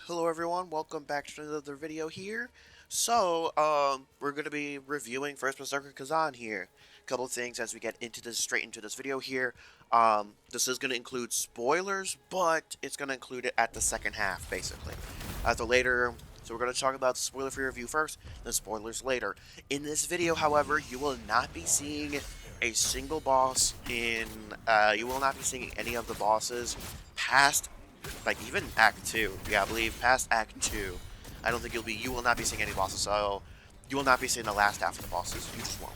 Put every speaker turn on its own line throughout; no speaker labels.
Hello everyone, welcome back to another video here. We're going to be reviewing First Berserker Khazan here. A couple of things as we get straight into this video here. This is going to include spoilers, but it's going to include it at the second half, basically. So we're going to talk about the spoiler-free review first, then spoilers later. In this video, however, you will not be seeing a single boss you will not be seeing any of the bosses past like even Act 2. Yeah, I believe past Act 2. I don't think you will not be seeing any bosses, so you will not be seeing the last half of the bosses. You just won't.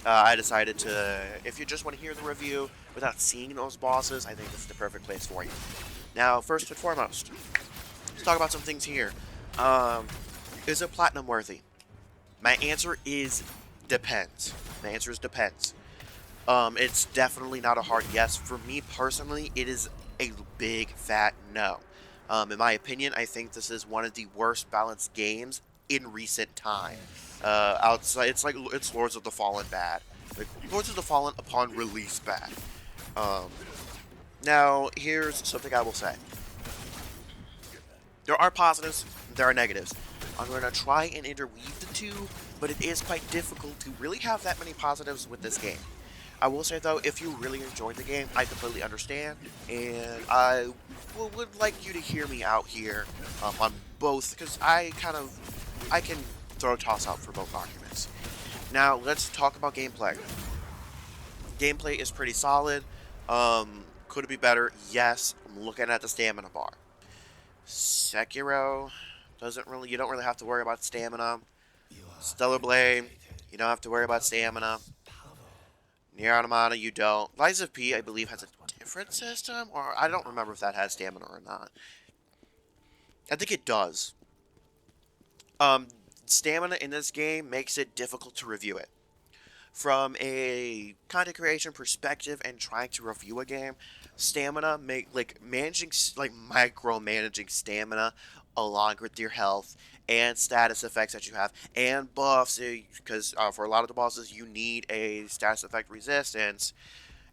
I decided to, if you just want to hear the review without seeing those bosses, I think this is the perfect place for you. Now, first and foremost, let's talk about some things here. Um, is it platinum worthy? My answer is depends. My answer is depends. It's definitely not a hard yes. For me personally, it is a big fat no. In my opinion, I think this is one of the worst balanced games in recent time. Outside, it's Lords of the Fallen bad. Like Lords of the Fallen upon release bad. Um, Now here's something I will say. There are positives, there are negatives. I'm going to try and interweave the two, but it is quite difficult to really have that many positives with this game. I will say though, if you really enjoyed the game, I completely understand, and I would like you to hear me out here on both, because I can throw a toss out for both arguments. Now let's talk about gameplay. Gameplay is pretty solid. Could it be better? Yes. I'm looking at the stamina bar. Sekiro you don't really have to worry about stamina. Stellar Blade, you don't have to worry about stamina. Near Automata, you don't. Lies of P, I believe, has a different system, or I don't remember if that has stamina or not. I think it does. Um, Stamina in this game makes it difficult to review it. From a content creation perspective and trying to review a game, stamina micromanaging stamina along with your health and status effects that you have and buffs, because for a lot of the bosses you need a status effect resistance,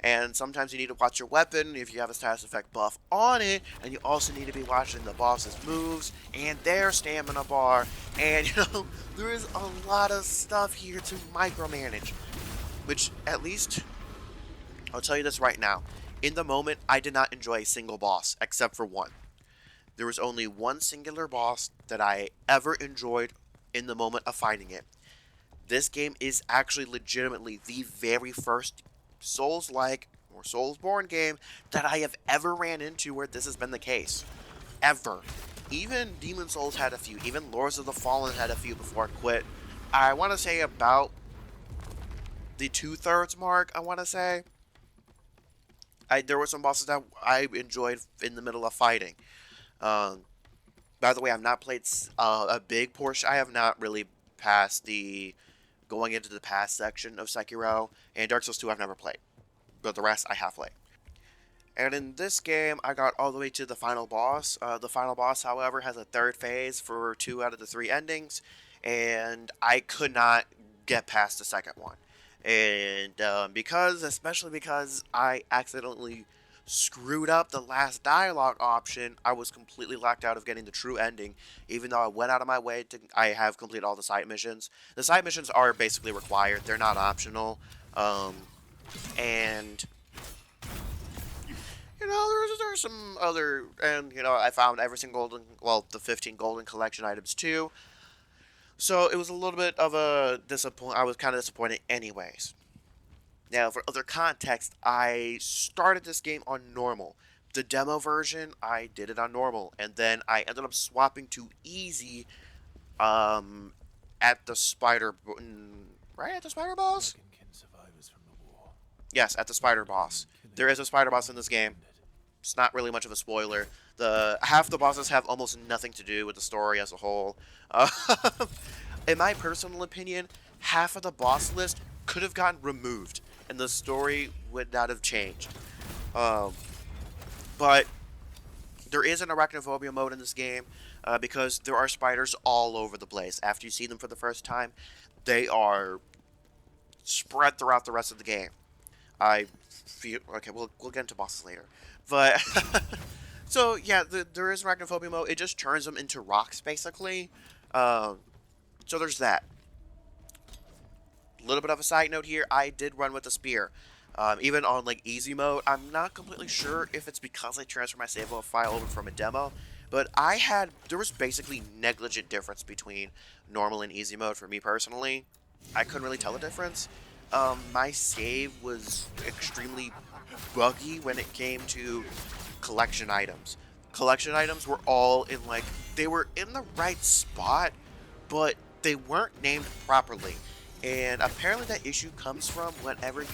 and sometimes you need to watch your weapon if you have a status effect buff on it, and you also need to be watching the boss's moves and their stamina bar, and there is a lot of stuff here to micromanage, which at least I'll tell you this right now. In the moment, I did not enjoy a single boss except for one. There was only one singular boss that I ever enjoyed in the moment of fighting it. This game is actually legitimately the very first Souls-like or Soulsborne game that I have ever ran into where this has been the case. Ever. Even Demon Souls had a few. Even Lords of the Fallen had a few before it quit. I want to say about the 2/3 mark, I want to say. There were some bosses that I enjoyed in the middle of fighting. Um, by the way, I've not played a big portion. I have not really passed the going into the past section of Sekiro, and Dark Souls 2 I've never played, but the rest I have played. And in this game, I got all the way to the final boss. The final boss, however, has a third phase for 2 out of the 3 endings, and I could not get past the second one. And especially because I accidentally screwed up the last dialogue option, I was completely locked out of getting the true ending, even though I went out of my way to. I have completed all the side missions. The side missions are basically required; they're not optional. And there's some other, and I found every single the 15 golden collection items too. So it was a little bit of a disappoint. I was kind of disappointed, anyways. Now, for other context, I started this game on normal. The demo version, I did it on normal, and then I ended up swapping to easy, um, at the right at the spider boss. Yes, at the spider boss. There is a spider boss in this game. It's not really much of a spoiler. The half the bosses have almost nothing to do with the story as a whole. Uh, in my personal opinion, half of the boss list could have gotten removed, and the story would not have changed. Um, but there is an arachnophobia mode in this game, because there are spiders all over the place. After you see them for the first time, they are spread throughout the rest of the game. I feel okay. We'll get into bosses later, but So yeah, there is arachnophobia mode. It just turns them into rocks, basically. Um, so there's that. A little bit of a side note here, I did run with a spear. Even on like easy mode, I'm not completely sure if it's because I transferred my save file over from a demo, but there was basically negligent difference between normal and easy mode for me personally. I couldn't really tell the difference. My save was extremely buggy when it came to collection items. Collection items were all in like, they were in the right spot, but they weren't named properly. And apparently that issue comes from whenever you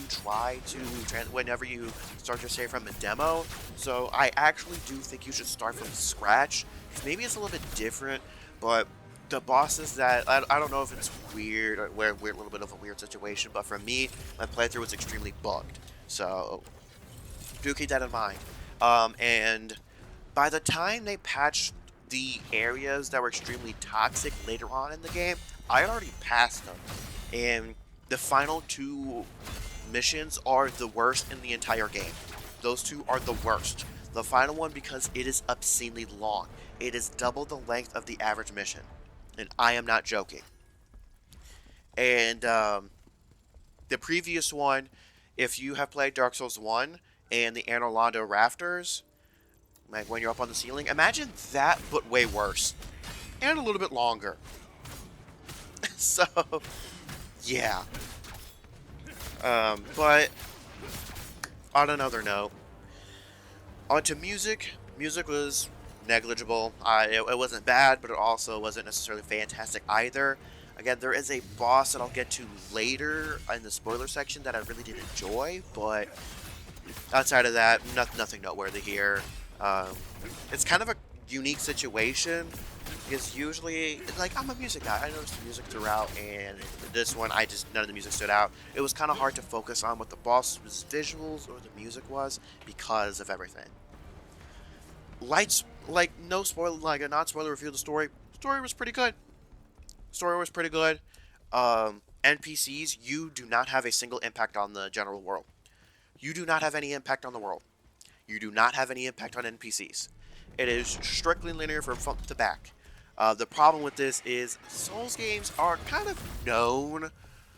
whenever you start your save from a demo. So I actually do think you should start from scratch. Maybe it's a little bit different, but the bosses I don't know if it's weird or we're a little bit of a weird situation, but for me, my playthrough was extremely bugged. So do keep that in mind. And by the time they patched the areas that were extremely toxic later on in the game, I had already passed them. And the final two missions are the worst in the entire game. Those two are the worst. The final one because it is obscenely long. It is double the length of the average mission. And I am not joking. And the previous one, if you have played Dark Souls 1 and the Anor Londo Rafters, like when you're up on the ceiling, imagine that but way worse. And a little bit longer. So, yeah. But on another note, onto music. Music was negligible. It wasn't bad, but it also wasn't necessarily fantastic either. Again, there is a boss that I'll get to later in the spoiler section that I really did enjoy, but outside of that, nothing noteworthy here. It's kind of a unique situation because usually, like, I'm a music guy. I noticed the music throughout, and this one, none of the music stood out. It was kind of hard to focus on what the boss's visuals or the music was because of everything. Lights, like, no spoiler, like a non-spoiler review of the story. Story was pretty good. Story was pretty good. NPCs, you do not have a single impact on the general world. You do not have any impact on the world. You do not have any impact on NPCs. It is strictly linear from front to back. The problem with this is Souls games are kind of known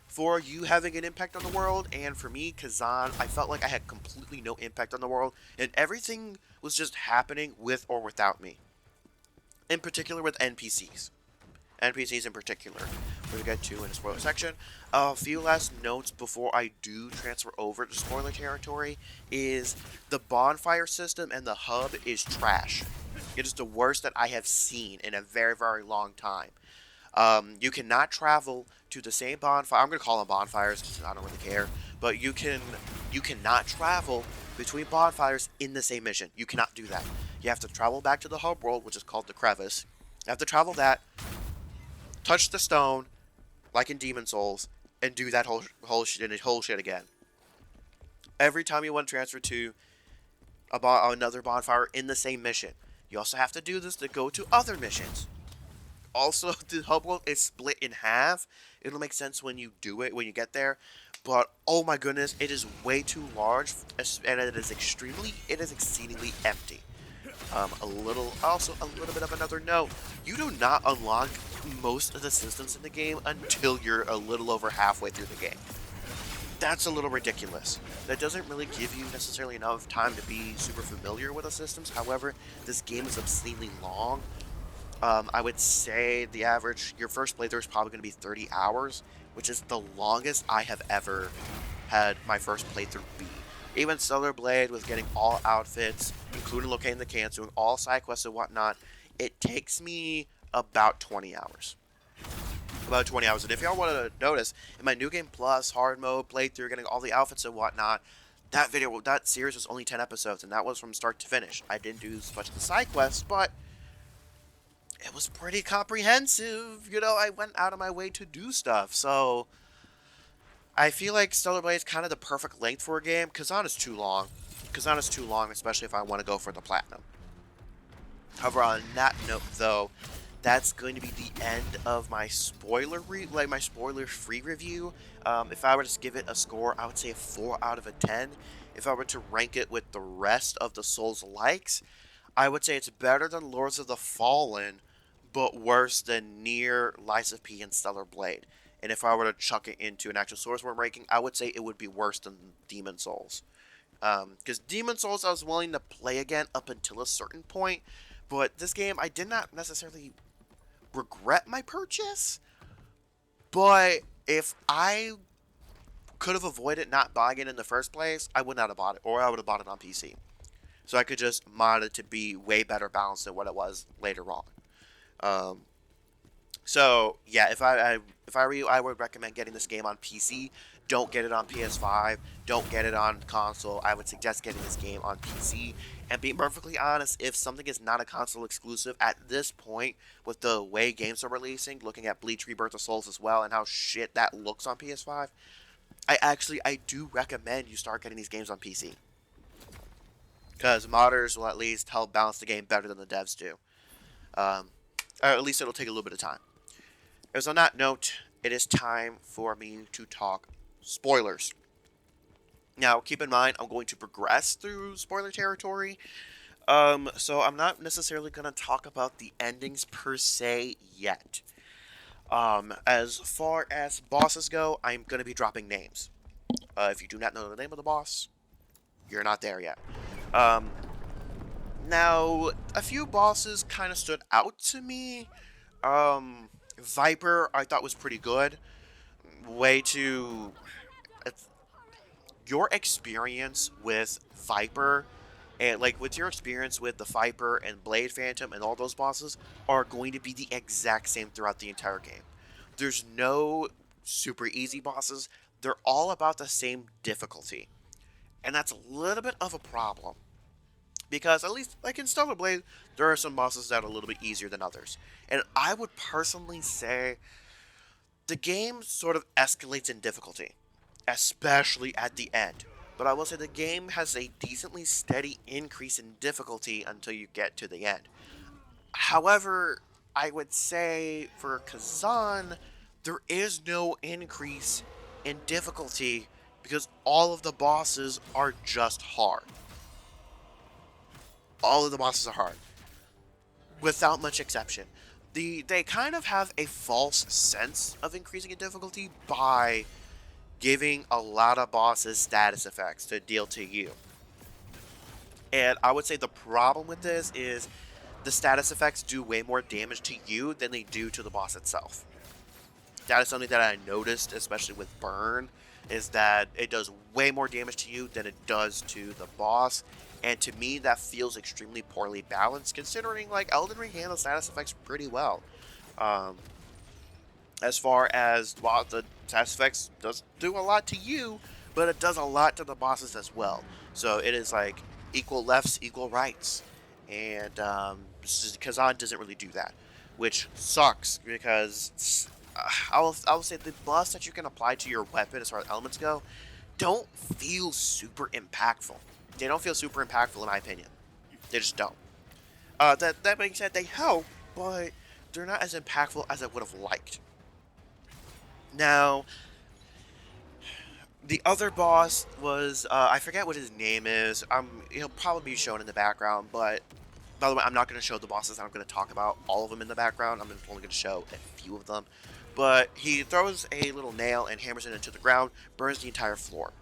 for you having an impact on the world, and for me, Khazan, I felt like I had completely no impact on the world, and everything was just happening with or without me. In particular with NPCs. NPCs in particular, we'll get to in the spoiler section. A few last notes before I do transfer over to spoiler territory is the bonfire system and the hub is trash. It is the worst that I have seen in a very, very long time. You cannot travel to the same bonfire. I'm going to call them bonfires because I don't really care. But you cannot travel between bonfires in the same mission. You cannot do that. You have to travel back to the hub world, which is called the crevice. You have to travel that, touch the stone, like in Demon Souls, and do that whole shit again. Every time you want to transfer to another bonfire in the same mission, you also have to do this to go to other missions. Also, the hub world is split in half. It'll make sense when you do it, when you get there. But, oh my goodness, it is way too large, and it is exceedingly empty. A little bit of another note. You do not unlock most of the systems in the game until you're a little over halfway through the game. That's a little ridiculous. That doesn't really give you necessarily enough time to be super familiar with the systems. However, this game is obscenely long. I would say your first playthrough is probably going to be 30 hours, which is the longest I have ever had my first playthrough be. Even Stellar Blade with getting all outfits, including locating the cans, doing all side quests and whatnot, it takes me about 20 hours. About 20 hours. And if y'all want to notice, in my New Game Plus hard mode playthrough, getting all the outfits and whatnot, that series was only 10 episodes, and that was from start to finish. I didn't do as much of the side quests, but it was pretty comprehensive. You know, I went out of my way to do stuff, so I feel like Stellar Blade is kind of the perfect length for a game. Khazan is too long. Khazan is too long, especially if I want to go for the platinum. However, on that note, though, that's going to be the end of my spoiler-free review. If I were to give it a score, I would say a 4 out of a 10. If I were to rank it with the rest of the Souls likes, I would say it's better than Lords of the Fallen, but worse than Nier, Lies of P, and Stellar Blade. And if I were to chuck it into an actual Sourceborne ranking, I would say it would be worse than Demon Souls. Because Demon Souls I was willing to play again up until a certain point, but this game I did not necessarily regret my purchase. But if I could have avoided not buying it in the first place, I would not have bought it, or I would have bought it on PC. So I could just mod it to be way better balanced than what it was later on. Um, so yeah, if I were you, I would recommend getting this game on PC. Don't get it on PS5. Don't get it on console. I would suggest getting this game on PC. And being perfectly honest, if something is not a console exclusive at this point, with the way games are releasing, looking at Bleach Rebirth of Souls as well, and how shit that looks on PS5, I do recommend you start getting these games on PC. Because modders will at least help balance the game better than the devs do. Um, or at least it'll take a little bit of time. As on that note, it is time for me to talk spoilers. Now, keep in mind, I'm going to progress through spoiler territory. So I'm not necessarily going to talk about the endings per se yet. As far as bosses go, I'm going to be dropping names. If you do not know the name of the boss, you're not there yet. Um, Now, a few bosses kind of stood out to me. Viper, I thought was pretty good. Way to your experience with Viper and like with your experience with the Viper and Blade Phantom and all those bosses are going to be the exact same throughout the entire game. There's no super easy bosses. They're all about the same difficulty. And that's a little bit of a problem. Because at least like in Stellar Blade, there are some bosses that are a little bit easier than others. And I would personally say the game sort of escalates in difficulty, especially at the end. But I will say the game has a decently steady increase in difficulty until you get to the end. However, I would say for Khazan, there is no increase in difficulty because all of the bosses are just hard. All of the bosses are hard, without much exception. They kind of have a false sense of increasing in difficulty by giving a lot of bosses status effects to deal to you. And I would say the problem with this is the status effects do way more damage to you than they do to the boss itself. That is something that I noticed, especially with Burn, is that it does way more damage to you than it does to the boss. And to me, that feels extremely poorly balanced, considering like Elden Ring handles status effects pretty well. Um, as far as well, the status effects does do a lot to you, but it does a lot to the bosses as well. So it is like equal lefts, equal rights, and Kazan doesn't really do that, which sucks because I will say the buffs that you can apply to your weapon as far as elements go don't feel super impactful. They don't feel super impactful in my opinion. They just don't. That being said, they help, but they're not as impactful as I would have liked. Now, the other boss was I forget what his name is. He'll probably be shown in the background, but by the way, I'm not going to show the bosses. I'm going to talk about all of them in the background. I'm only going to show a few of them. But he throws a little nail and hammers it into the ground, burns the entire floor.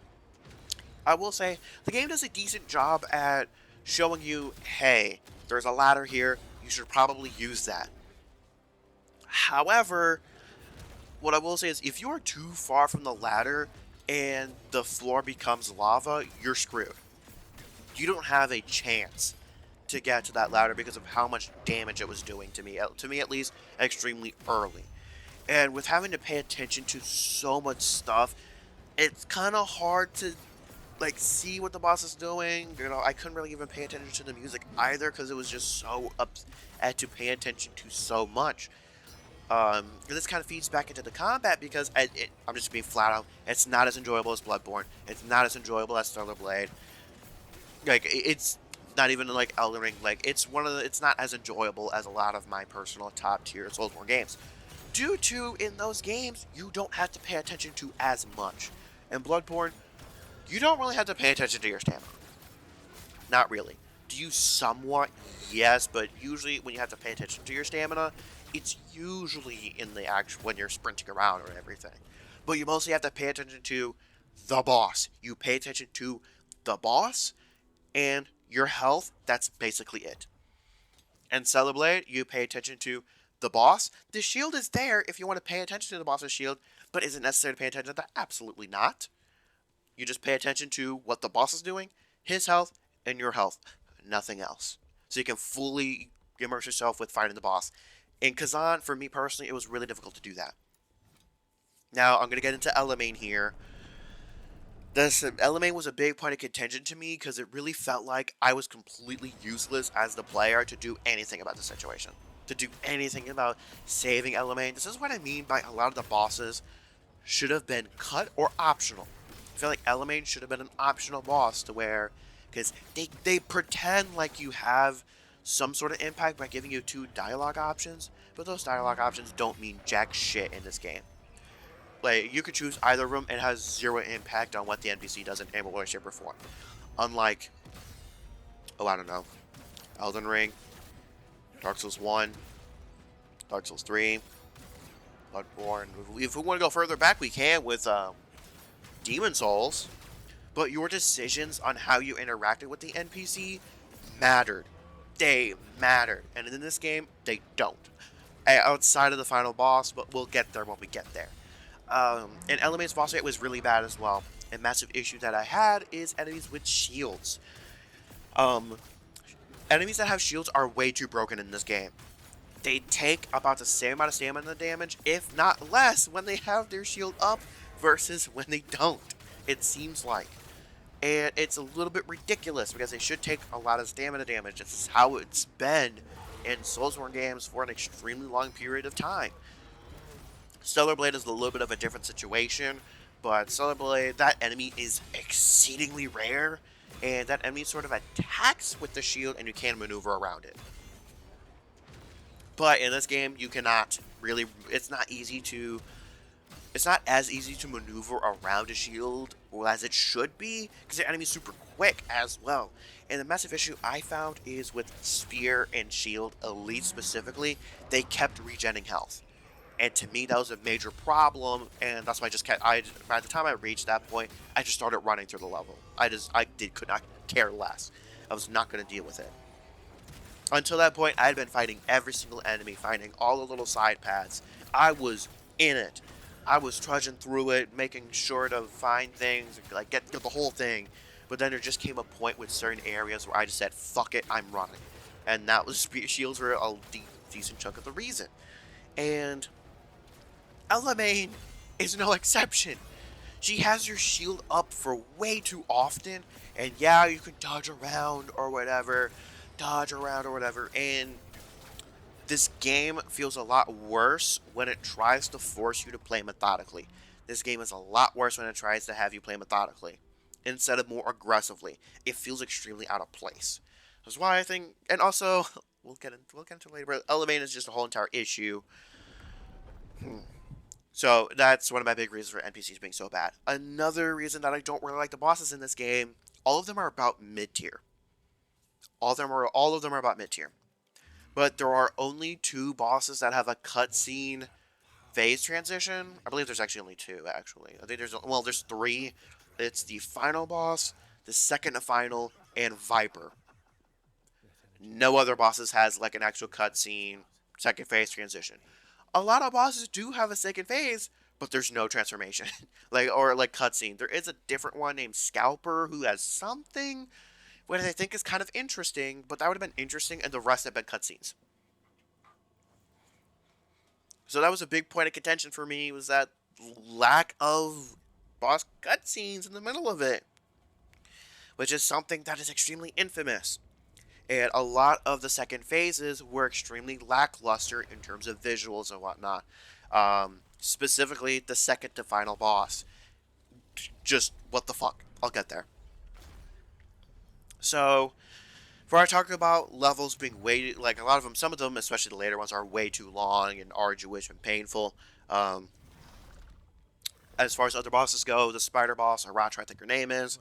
I will say, the game does a decent job at showing you, hey, there's a ladder here, you should probably use that. However, what I will say is, if you are too far from the ladder and the floor becomes lava, you're screwed. You don't have a chance to get to that ladder because of how much damage it was doing to me at least, extremely early. And with having to pay attention to so much stuff, it's kind of hard to like see what the boss is doing. You know, I couldn't really even pay attention to the music either because it was just so up. I had to pay attention to so much. And this kind of feeds back into the combat because I'm just being flat out. It's not as enjoyable as Bloodborne. It's not as enjoyable as Stellar Blade. Like it's not even like Elden Ring. Like it's not as enjoyable as a lot of my personal top tier Soulsborne games. Due to in those games you don't have to pay attention to as much. In Bloodborne, you don't really have to pay attention to your stamina. Not really. Do you somewhat? Yes, but usually when you have to pay attention to your stamina, it's usually in the action when you're sprinting around or everything. But you mostly have to pay attention to the boss. You pay attention to the boss and your health. That's basically it. And Celeblade, you pay attention to the boss. The shield is there if you want to pay attention to the boss's shield, but is it necessary to pay attention to that? Absolutely not. You just pay attention to what the boss is doing, his health, and your health. Nothing else. So you can fully immerse yourself with fighting the boss. In Khazan, for me personally, it was really difficult to do that. Now, I'm going to get into Elamane here. This Elamane was a big point of contention to me because it really felt like I was completely useless as the player to do anything about the situation. To do anything about saving Elamane. This is what I mean by a lot of the bosses should have been cut or optional. I feel like Elamane should have been an optional boss to where, because they pretend like you have some sort of impact by giving you 2 dialogue options, but those dialogue options don't mean jack shit in this game. Like, you could choose either of them and it has 0 impact on what the NPC does in any way, shape, or form. Unlike, oh, I don't know, Elden Ring, Dark Souls 1, Dark Souls 3, Bloodborne. If we want to go further back, we can with Demon Souls. But your decisions on how you interacted with the NPC mattered. They mattered. And in this game, they don't. Outside of the final boss, but we'll get there when we get there. And Elamane's boss fight was really bad as well. A massive issue that I had is enemies with shields. Enemies that have shields are way too broken in this game. They take about the same amount of stamina damage, if not less, when they have their shield up versus when they don't. It seems like. And it's a little bit ridiculous because they should take a lot of stamina damage. This is how it's been in Soulsborne games for an extremely long period of time. Stellar Blade is a little bit of a different situation, but Stellar Blade, that enemy is exceedingly rare, and that enemy sort of attacks with the shield and you can maneuver around it. But in this game, you cannot really, it's not as easy to maneuver around a shield as it should be, because the enemy's super quick as well. And the massive issue I found is with Spear and Shield Elite specifically, they kept regenning health. And to me, that was a major problem, and that's why I just kept, by the time I reached that point, I just started running through the level. Could not care less. I was not going to deal with it. Until that point, I had been fighting every single enemy, finding all the little side paths. I was in it. I was trudging through it, making sure to find things, like get the whole thing. But then there just came a point with certain areas where I just said, fuck it, I'm running. And that was, shields were a decent chunk of the reason. And Elamane is no exception. She has your shield up for way too often, and yeah, you can dodge around or whatever, and this game feels a lot worse when it tries to force you to play methodically. This game is a lot worse when it tries to have you play methodically instead of more aggressively. It feels extremely out of place. That's why I think, and also we'll get into it later, but Elamane is just a whole entire issue. So that's one of my big reasons for NPCs being so bad. Another reason that I don't really like the bosses in this game, all of them are about mid-tier. All of them are about mid-tier. But there are only 2 bosses that have a cutscene phase transition. I believe there's actually only 2, actually. I think there's 3. It's the final boss, the second to final, and Viper. No other bosses has like an actual cutscene second phase transition. A lot of bosses do have a second phase, but there's no transformation, or cutscene. There is a different one named Scalper who has something, what I think is kind of interesting, but that would have been interesting, and the rest have been cutscenes. So that was a big point of contention for me, was that lack of boss cutscenes in the middle of it, which is something that is extremely infamous. And a lot of the second phases were extremely lackluster in terms of visuals and whatnot. Specifically, the second to final boss. Just, what the fuck? I'll get there. So, before I talk about levels being way, like a lot of them, some of them, especially the later ones, are way too long and arduous and painful. As far as other bosses go, the spider boss, or Racha, I think her name is,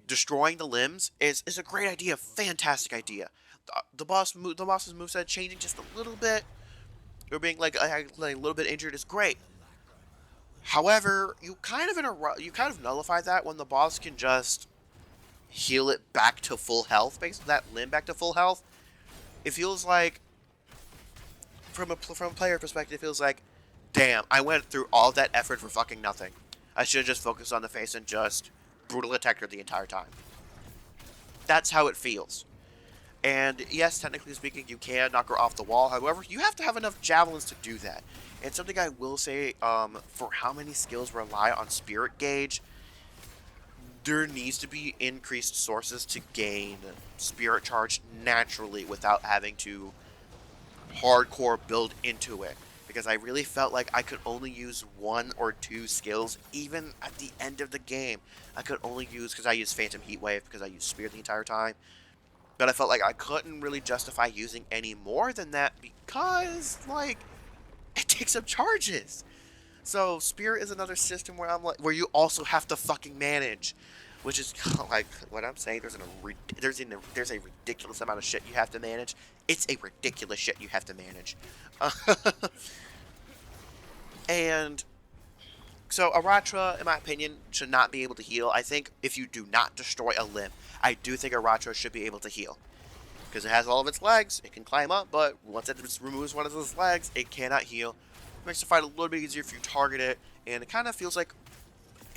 destroying the limbs is a great idea, fantastic idea. The boss's moveset changing just a little bit, or being like a little bit injured is great. However, you kind of nullify that when the boss can just heal it back to full health, basically that limb back to full health. It feels like, from a player perspective, it feels like, damn, I went through all that effort for fucking nothing. I should have just focused on the face and just brutal attacked her the entire time. That's how it feels. And yes, technically speaking, you can knock her off the wall. However, you have to have enough javelins to do that. And something I will say, for how many skills rely on spirit gauge, there needs to be increased sources to gain spirit charge naturally without having to hardcore build into it. Because I really felt like I could only use one or two skills, even at the end of the game. I could only use, because I used Phantom Heatwave, because I used Spear the entire time. But I felt like I couldn't really justify using any more than that because, like, it takes up charges. So Spear is another system where where you also have to fucking manage, which is like what I'm saying. There's a ridiculous amount of shit you have to manage. It's a ridiculous shit you have to manage, and so Aratra, in my opinion, should not be able to heal. I think if you do not destroy a limb, I do think Aratra should be able to heal. Because it has all of its legs, it can climb up, but once it removes one of its legs, it cannot heal. It makes the fight a little bit easier if you target it, and it kind of feels like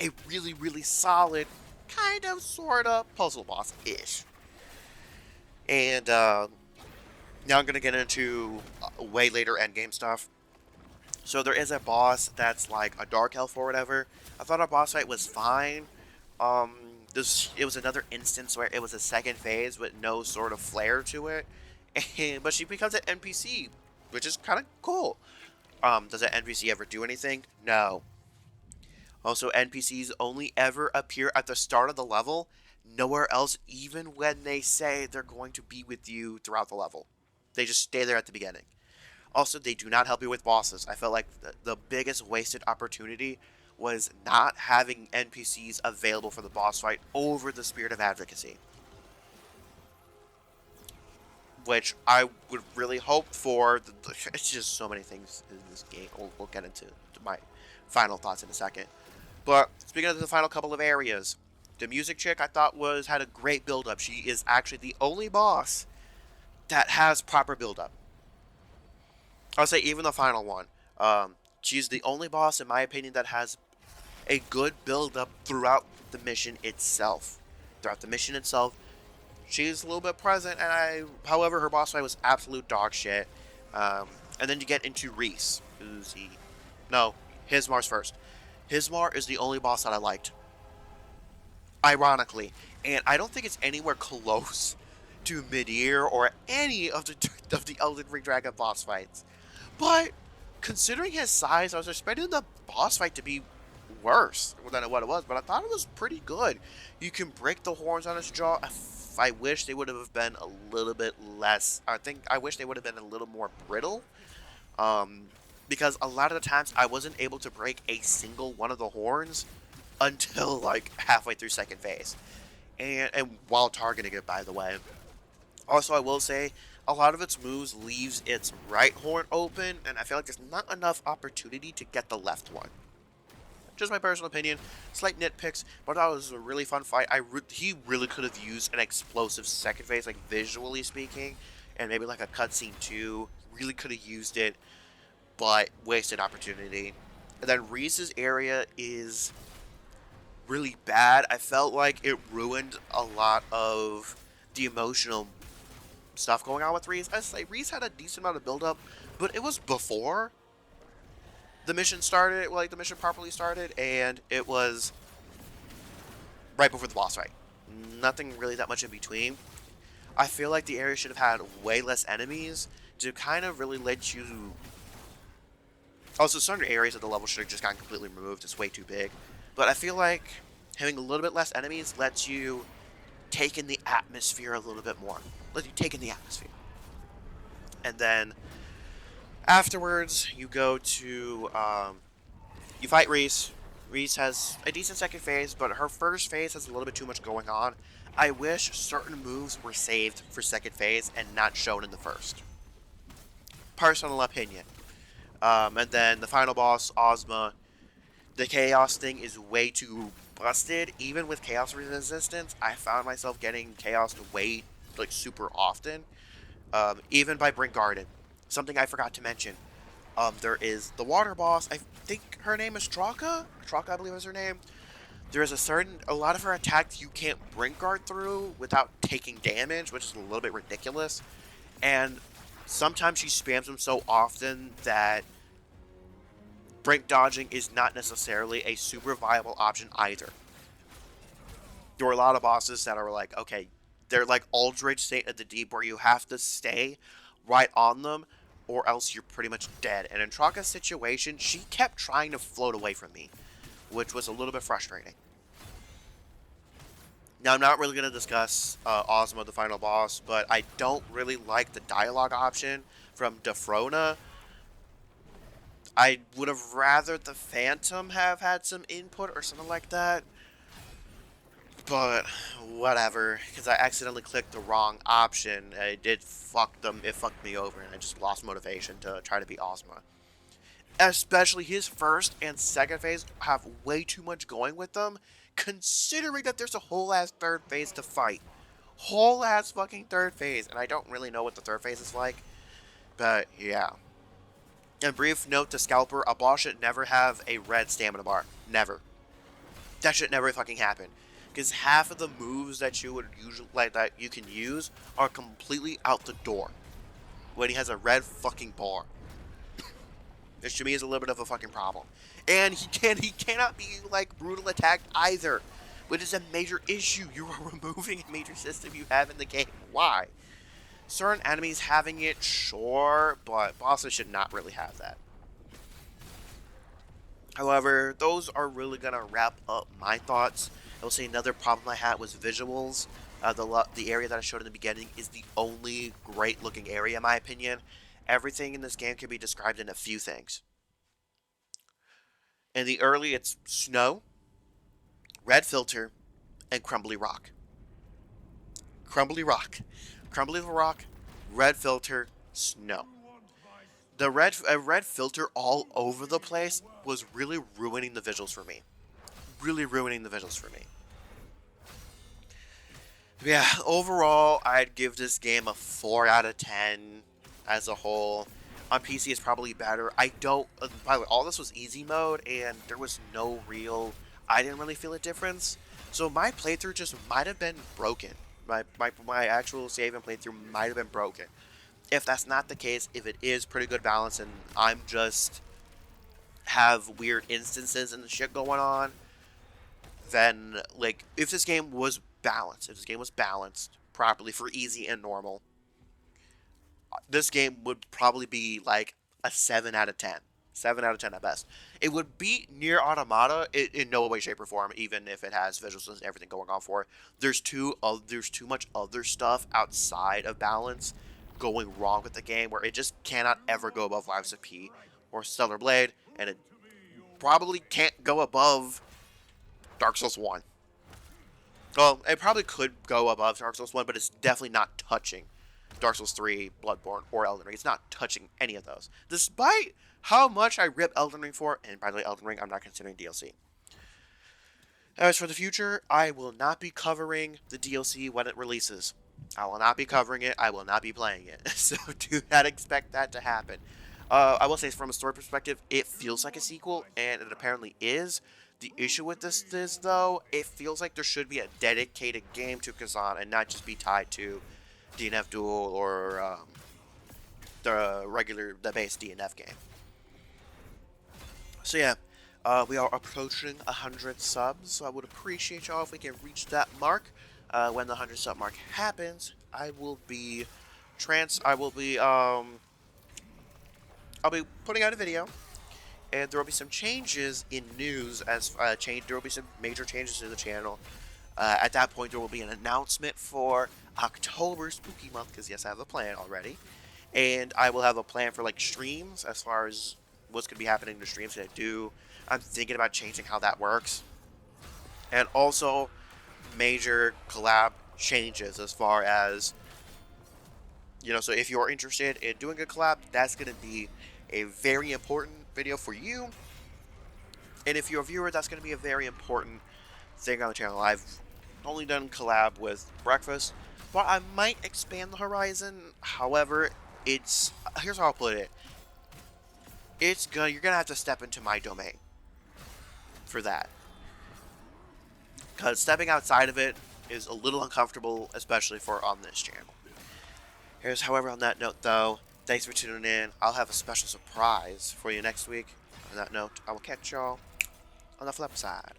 a really, really solid, kind of, sort of, puzzle boss-ish. And now I'm going to get into way later endgame stuff. So there is a boss that's like a dark elf or whatever. I thought our boss fight was fine. Um, it was another instance where it was a second phase with no sort of flair to it. But she becomes an NPC, which is kind of cool. Does that NPC ever do anything? No. Also, NPCs only ever appear at the start of the level, nowhere else, even when they say they're going to be with you throughout the level. They just stay there at the beginning. Also, they do not help you with bosses. I felt like the biggest wasted opportunity was not having NPCs available for the boss fight over the Spirit of Advocacy. Which I would really hope for. It's just so many things in this game. We'll get into my final thoughts in a second. But speaking of the final couple of areas, the music chick I thought had a great build-up. She is actually the only boss that has proper build-up. I'll say even the final one. She's the only boss, in my opinion, that has a good build-up throughout the mission itself. She's a little bit present, and however, her boss fight was absolute dog shit. And then you get into Reese, Hismar's first. Hismar is the only boss that I liked, ironically, and I don't think it's anywhere close to Mid-Year or any of the Elden Ring Dragon boss fights. But considering his size, I was expecting the boss fight to be worse than what it was, but I thought it was pretty good. You can break the horns on his jaw. I wish they would have been a little bit less. I wish they would have been a little more brittle. Because a lot of the times I wasn't able to break a single one of the horns until like halfway through second phase. And while targeting it, by the way. Also, I will say, a lot of its moves leaves its right horn open, and I feel like there's not enough opportunity to get the left one. Just my personal opinion, slight nitpicks, but that was a really fun fight. He really could have used an explosive second phase, like visually speaking, and maybe like a cutscene too. Really could have used it, but wasted opportunity. And then Reese's area is really bad. I felt like it ruined a lot of the emotional stuff going on with Reese. I say Reese had a decent amount of build-up, but it was before the mission started, like the mission properly started, and it was right before the boss fight. Nothing really that much in between. I feel like the area should have had way less enemies to kind of really let you... Also, certain areas of the level should have just gotten completely removed. It's way too big. But I feel like having a little bit less enemies lets you take in the atmosphere a little bit more. Let you take in the atmosphere. And then afterwards, you go to, you fight Reese, Reese has a decent second phase, but her first phase has a little bit too much going on. I wish certain moves were saved for second phase and not shown in the first. Personal opinion. And then the final boss, Ozma. The Chaos thing is way too busted. Even with Chaos Resistance, I found myself getting Chaos way, like, super often. Even by Brink Garden. Something I forgot to mention. There is the water boss. I think her name is Traka. Traka, I believe is her name. There is a lot of her attacks you can't Brink Guard through without taking damage, which is a little bit ridiculous. And sometimes she spams them so often that Brink dodging is not necessarily a super viable option either. There are a lot of bosses that are like, okay, they're like Aldrich Saint of the Deep, where you have to stay right on them, or else you're pretty much dead. And in Traka's situation, she kept trying to float away from me, which was a little bit frustrating. Now, I'm not really going to discuss Ozma, the final boss, but I don't really like the dialogue option from Defrona. I would have rather the Phantom have had some input or something like that. But whatever, because I accidentally clicked the wrong option. It fucked me over, and I just lost motivation to try to beat Ozma. Especially his first and second phase have way too much going with them, considering that there's a whole ass third phase to fight. Whole ass fucking third phase, and I don't really know what the third phase is like. But yeah. And brief note to Scalper, a boss should never have a red stamina bar. Never. That should never fucking happen. Because half of the moves that you would usually like that you can use are completely out the door when he has a red fucking bar. Which to me is a little bit of a fucking problem. And he cannot be like brutal attacked either, which is a major issue. You are removing a major system you have in the game. Why? Certain enemies having it, sure, but bosses should not really have that. However, those are really gonna wrap up my thoughts. I will say another problem I had was visuals. The area that I showed in the beginning is the only great looking area in my opinion. Everything in this game can be described in a few things. In the early, it's snow, red filter, and crumbly rock. Crumbly rock. Crumbly rock, red filter, snow. The red filter all over the place was really ruining the visuals for me. Really ruining the visuals for me. Yeah, overall, I'd give this game a 4 out of 10 as a whole. On PC, it's probably better. I don't... by the way, all this was easy mode, and there was no real... I didn't really feel a difference. So my playthrough just might have been broken. My actual save and playthrough might have been broken. If that's not the case, if it is pretty good balance, and I'm just... have weird instances and shit going on, then, like, if this game was balanced properly for easy and normal, this game would probably be like a 7 out of 10. 7 out of 10 at best. It would beat Nier Automata in no way, shape, or form, even if it has visuals and everything going on for it. There's too much other stuff outside of balance going wrong with the game where it just cannot ever go above Lives of P or Stellar Blade, and it probably can't go above Dark Souls 1. Well, it probably could go above Dark Souls 1, but it's definitely not touching Dark Souls 3, Bloodborne, or Elden Ring. It's not touching any of those. Despite how much I rip Elden Ring for, and by the way, Elden Ring, I'm not considering DLC. As for the future, I will not be covering the DLC when it releases. I will not be covering it. I will not be playing it. So do not expect that to happen. I will say, from a story perspective, it feels like a sequel, and it apparently is. The issue with this is, though, it feels like there should be a dedicated game to Khazan and not just be tied to DNF Duel or the base DNF game. So yeah, we are approaching 100 subs, so I would appreciate y'all if we can reach that mark. When the 100 sub mark happens, I will be I'll be putting out a video, and there will be some changes in news as there will be some major changes to the channel. At that point, there will be an announcement for October Spooky Month, because yes, I have a plan already, and I will have a plan for like streams as far as what's going to be happening in the streams that I do. I'm thinking about changing how that works. And also major collab changes as far as, so if you're interested in doing a collab, that's going to be a very important video for you. And if you're a viewer, that's going to be a very important thing on the channel. I've only done collab with Breakfast, but I might expand the horizon. However, here's how I'll put it. You're gonna have to step into my domain for that. Because stepping outside of it is a little uncomfortable, especially for on this channel. However, on that note though, thanks for tuning in. I'll have a special surprise for you next week. On that note, I will catch y'all on the flip side.